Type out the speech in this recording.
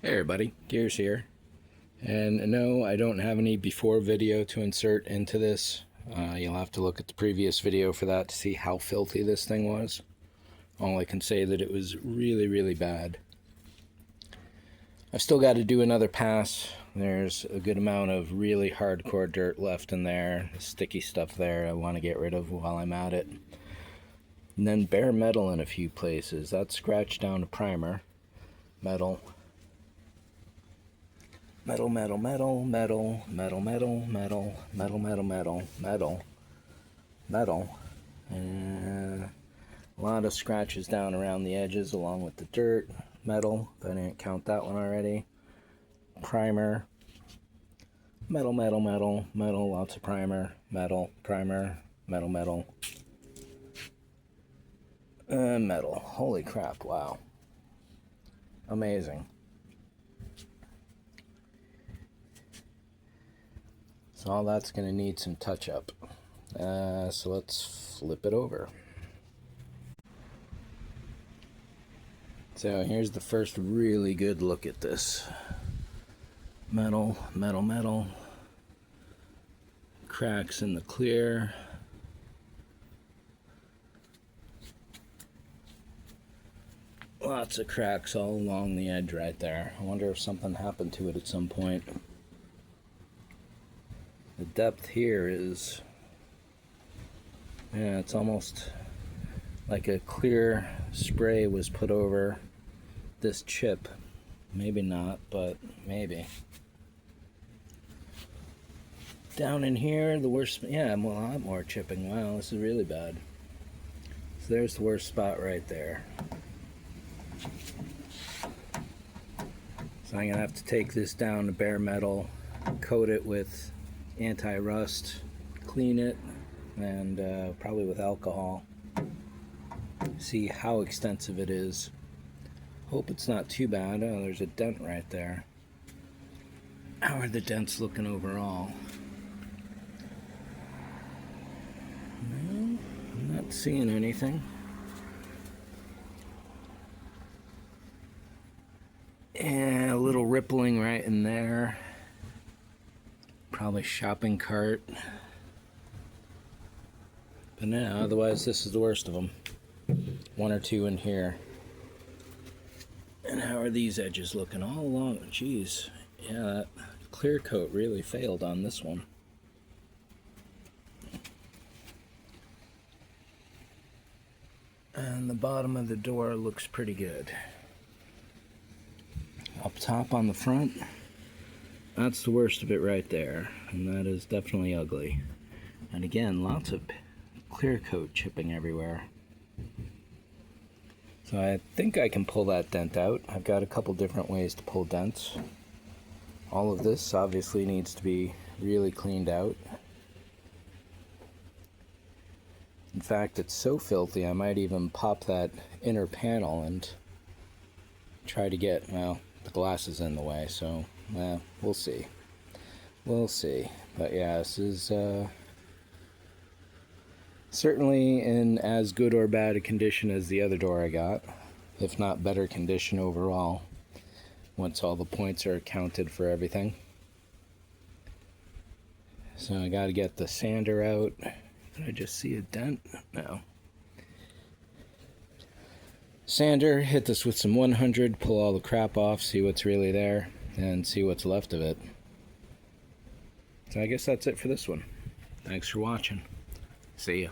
Hey everybody, Gears here. And no, I don't have any before video to insert into this. You'll have to look at the previous video for that to see how filthy this thing was. All I can say that it was really, really bad. I've still got to do another pass. There's a good amount of really hardcore dirt left in there, sticky stuff there I want to get rid of while I'm at it. And then bare metal in a few places. That's scratched down to primer. Metal. Metal, metal, metal, metal, metal, metal, metal, metal, metal, metal, metal, metal. And a lot of scratches down around the edges along with the dirt. Metal, if I didn't count that one already. Primer. Metal, metal, metal, metal, lots of primer. Metal, primer, metal, metal. Metal. Holy crap, wow. Amazing. So all that's going to need some touch up. So let's flip it over. So here's the first really good look at this. Metal, metal, metal. Cracks in the clear. Lots of cracks all along the edge right there. I wonder if something happened to it at some point. The depth here is, yeah, it's almost like a clear spray was put over this chip. Maybe not, but maybe. Down in here, the worst, yeah, a lot more chipping. Wow, this is really bad. So there's the worst spot right there. So I'm gonna have to take this down to bare metal, coat it with anti-rust, clean it, and probably with alcohol. See how extensive it is. Hope it's not too bad. Oh, there's a dent right there. How are the dents looking overall? No, I'm not seeing anything. And a little rippling right in there. Probably shopping cart. But no, otherwise this is the worst of them. One or two in here. And how are these edges looking all along? Jeez. Yeah, that clear coat really failed on this one. And the bottom of the door looks pretty good. Up top on the front, that's the worst of it right there, and that is definitely ugly. And again, lots of clear coat chipping everywhere. So I think I can pull that dent out. I've got a couple different ways to pull dents. All of this obviously needs to be really cleaned out. In fact, it's so filthy I might even pop that inner panel and try to get, well, the glass is in the way, so we'll see. We'll see. But yeah, this is certainly in as good or bad a condition as the other door I got, if not better condition overall, once all the points are accounted for everything. So I got to get the sander out. Did I just see a dent? No. Sander, hit this with some 100, pull all the crap off, see what's really there, and see what's left of it. So I guess that's it for this one. Thanks for watching. See ya.